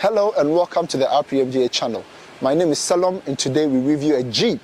Hello and welcome to the RPMGA channel. My name is Salom and today we review a Jeep.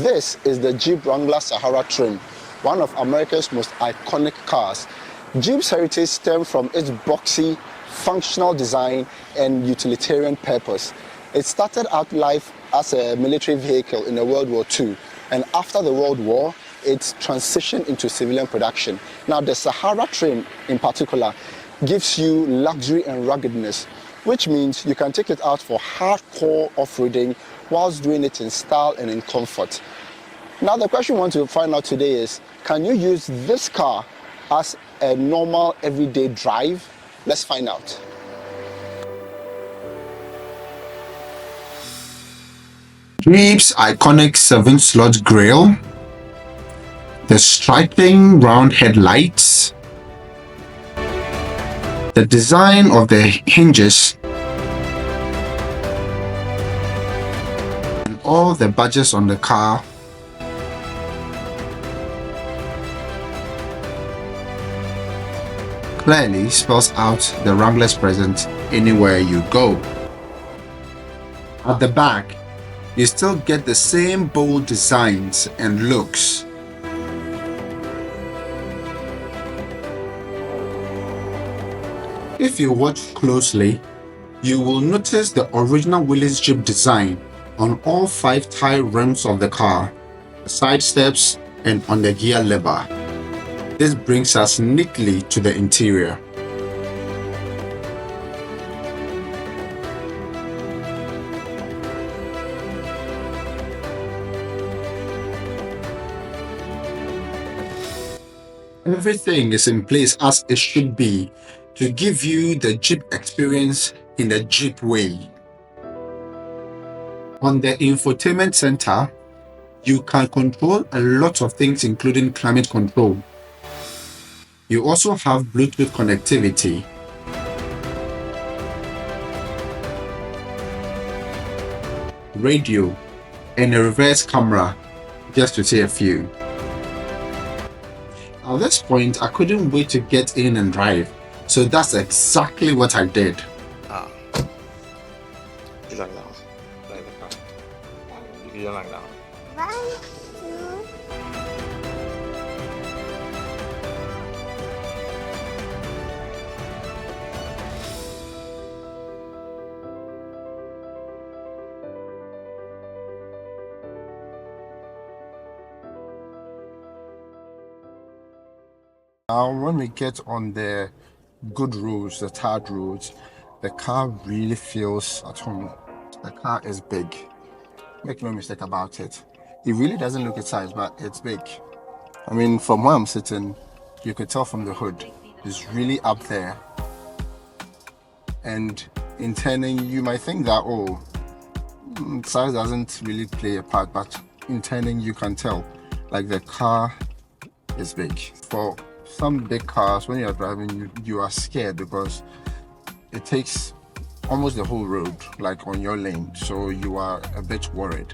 This is the Jeep Wrangler Sahara trim, one of America's most iconic cars. Jeep's heritage stems from its boxy, functional design and utilitarian purpose. It started out life as a military vehicle in World War II, and after the World War, it transitioned into civilian production. Now, the Sahara trim in particular gives you luxury and ruggedness, which means you can take it out for hardcore off-roading whilst doing it in style and in comfort. Now, the question we want to find out today is, can you use this car as a normal everyday drive? Let's find out. Jeep's iconic 7-slot grille, the striking round headlights, the design of the hinges, and all the badges on the car clearly spells out the Wrangler's presence anywhere you go. At the back, you still get the same bold designs and looks. If you watch closely, you will notice the original Willys Jeep design on all 5 tie rims of the car, the side steps, and on the gear lever. This brings us neatly to the interior. Everything is in place as it should be to give you the Jeep experience in the Jeep way. On the infotainment center, you can control a lot of things including climate control. You also have Bluetooth connectivity. Radio and a reverse camera, just to say a few. At this point, I couldn't wait to get in and drive, so that's exactly what I did. Now, when we get on the good roads, the tarred roads, the car really feels at home. The car is big. Make no mistake about it. It really doesn't look its size, but it's big. I mean, from where I'm sitting, you could tell from the hood, it's really up there. And in turning, you might think that, oh, size doesn't really play a part, but in turning, you can tell, like the car is big. For some big cars, when you're driving, you are scared because it takes almost the whole road, like on your lane, so you are a bit worried.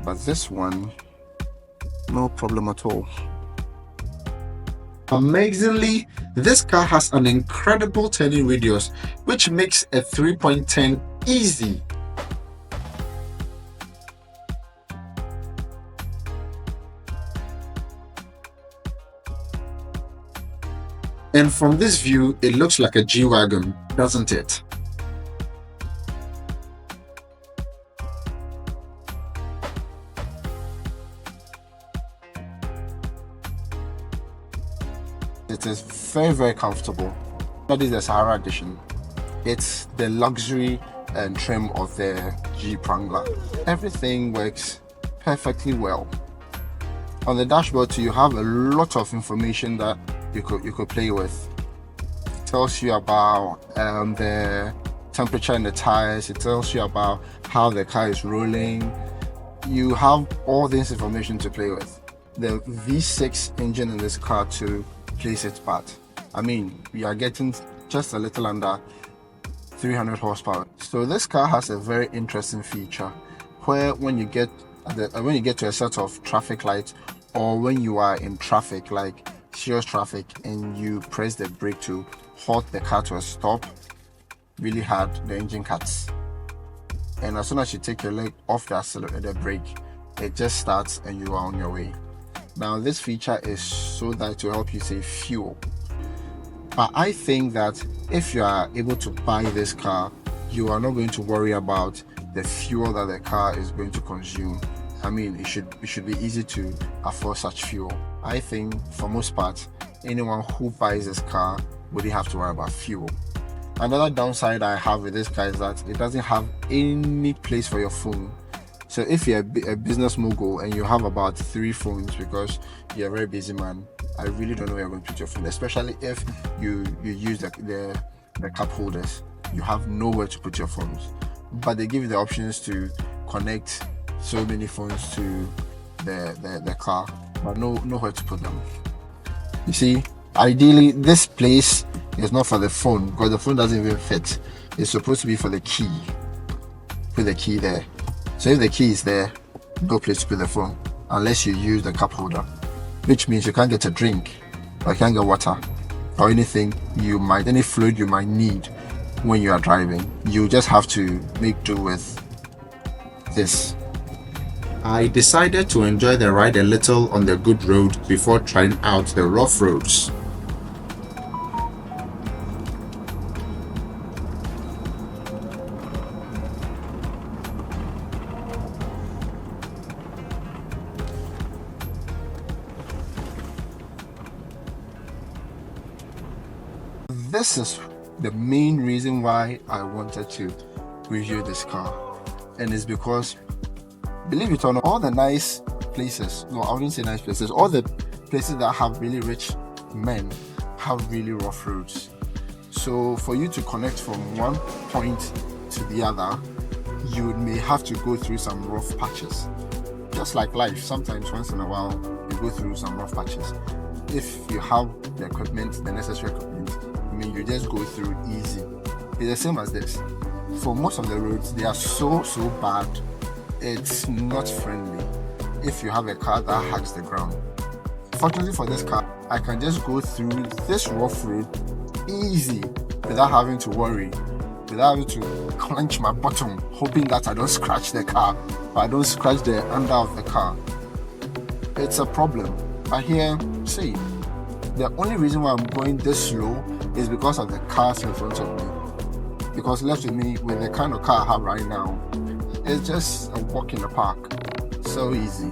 But this one, no problem at all. Amazingly, this car has an incredible turning radius, which makes a 3.10 easy. And from this view, it looks like a G-Wagon, doesn't it? It is very, very comfortable. That is the Sahara edition. It's the luxury and trim of the Jeep Wrangler. Everything works perfectly well. On the dashboard too, you have a lot of information that you could play with. It tells you about the temperature in the tires. It tells you about how the car is rolling. You have all this information to play with. The V6 engine in this car too plays its part. I mean, we are getting just a little under 300 horsepower. So this car has a very interesting feature where when you get to a set of traffic lights, or when you are in traffic, like serious traffic, and you press the brake to halt the car to a stop really hard, the engine cuts. And as soon as you take your leg off the brake, it just starts and you are on your way. Now this feature is so that to help you save fuel. But I think that if you are able to buy this car, you are not going to worry about the fuel that the car is going to consume. I mean, it should be easy to afford such fuel. I think for most part, anyone who buys this car wouldn't have to worry about fuel. Another downside I have with this car is that it doesn't have any place for your phone. So if you're a business mogul and you have about 3 phones because you're a very busy man, I really don't know where you're going to put your phone, especially if you use the cup holders. You have nowhere to put your phones. But they give you the options to connect so many phones to the car, but nowhere to put them. You see, ideally this place is not for the phone because the phone doesn't even fit. It's supposed to be for the key. Put the key there. So if the key is there, no place to put the phone unless you use the cup holder, which means you can't get a drink, or you can't get water, or anything any fluid you might need when you are driving. You just have to make do with this. I decided to enjoy the ride a little on the good road before trying out the rough roads. This is the main reason why I wanted to review this car, and it's because, believe it or not, all the nice places, no, I wouldn't say nice places, all the places that have really rich men have really rough roads. So for you to connect from one point to the other, you may have to go through some rough patches. Just like life, sometimes once in a while you go through some rough patches. If you have the equipment, the necessary equipment, I mean, you just go through easy. It's the same as this. For most of the roads, they are so bad, it's not friendly if you have a car that hugs the ground. Fortunately for this car, I can just go through this rough road easy without having to worry, without having to clench my bottom, hoping that I don't scratch the car or I don't scratch the under of the car. It's a problem. But here, see, the only reason why I'm going this slow is because of the cars in front of me. Because left with me, with the kind of car I have right now, it's just a walk in the park. So easy.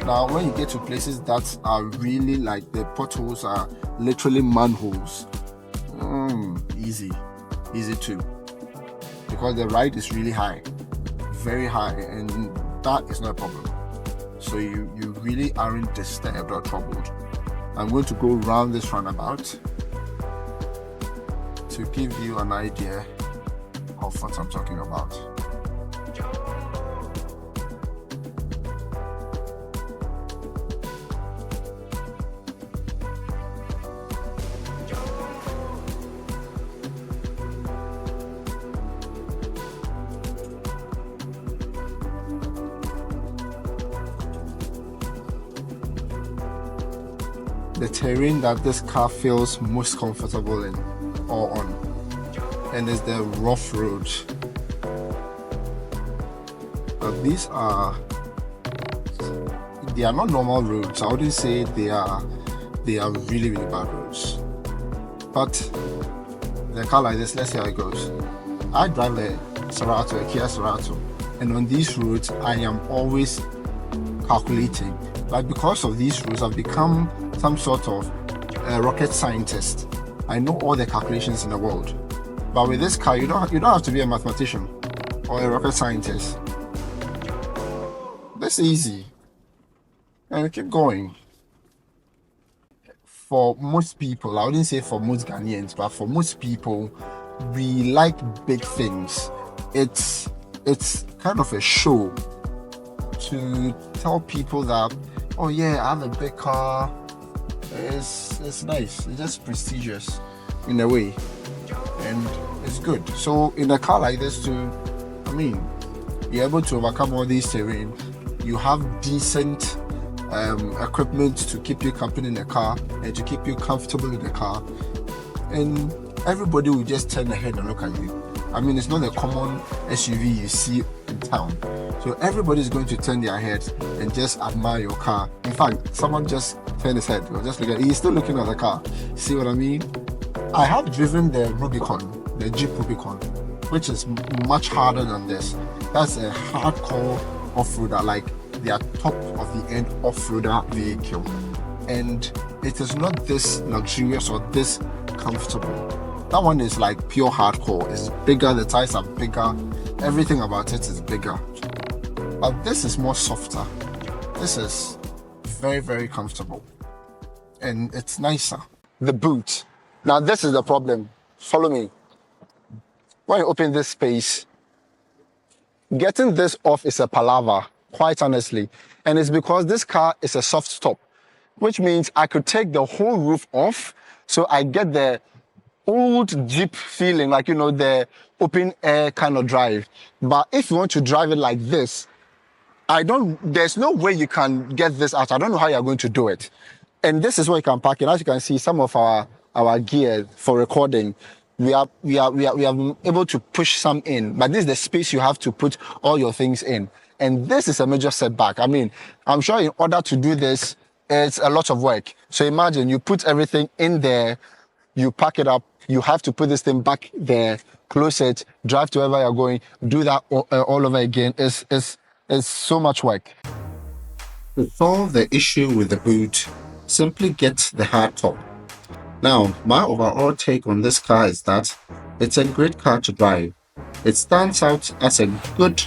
Now, when you get to places that are really like the potholes are literally manholes, easy too. Because the ride is really high, very high, and that is not a problem. So you really aren't disturbed or troubled. I'm going to go around this roundabout to give you an idea of what I'm talking about. The terrain that this car feels most comfortable in or on, and is the rough roads. But they are not normal roads. I wouldn't say they are really bad roads. But the car like this, let's see how it goes. I drive a Kia Cerato, and on these roads I am always calculating. Like, because of these roads, I've become some sort of rocket scientist. I know all the calculations in the world. But with this car, you don't have to be a mathematician or a rocket scientist. That's easy. And keep going. For most people, I wouldn't say for most Ghanaians, but for most people, we like big things. It's kind of a show to tell people that, oh yeah, I have a big car. It's nice. It's just prestigious in a way, and it's good. So in a car like this too, I mean, you're able to overcome all these terrain. You have decent equipment to keep you company in the car and to keep you comfortable in the car, and everybody will just turn their head and look at you. I mean, it's not a common SUV you see in town, so everybody's going to turn their head and just admire your car. In fact, someone just turned his head, just look at it. He's still looking at the car. See what I mean? I have driven the Rubicon, the Jeep Rubicon, which is much harder than this. That's a hardcore off-roader, like their top of the end off-roader vehicle, and it is not this luxurious or this comfortable. That one is like pure hardcore. It's bigger, the tires are bigger, everything about it is bigger, but this is more softer. This is very, very comfortable, and it's nicer. The boot. Now this is the problem. Follow me. When you open this space, getting this off is a palaver, quite honestly. And it's because this car is a soft top, which means I could take the whole roof off, so I get the old Jeep feeling, like, you know, the open air kind of drive. But if you want to drive it like this, there's no way you can get this out. I don't know how you're going to do it. And this is where you can park it. As you can see, some of our gear for recording, we have been able to push some in, but this is the space you have to put all your things in. And this is a major setback. I mean, I'm sure in order to do this, it's a lot of work. So imagine you put everything in there, you pack it up, you have to put this thing back there, close it, drive to wherever you're going, do that all over again. It's so much work. To solve the issue with the boot, simply get the hard top. Now, my overall take on this car is that it's a great car to drive. It stands out as a good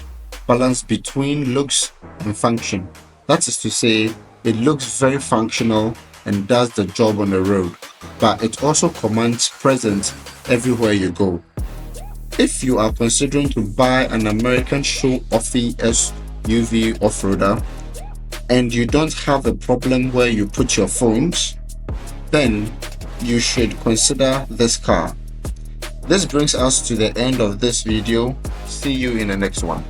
balance between looks and function. That is to say, it looks very functional and does the job on the road, but it also commands presence everywhere you go. If you are considering to buy an American show-offy SUV off-roader and you don't have a problem where you put your phones, then you should consider this car. This brings us to the end of this video. See you in the next one.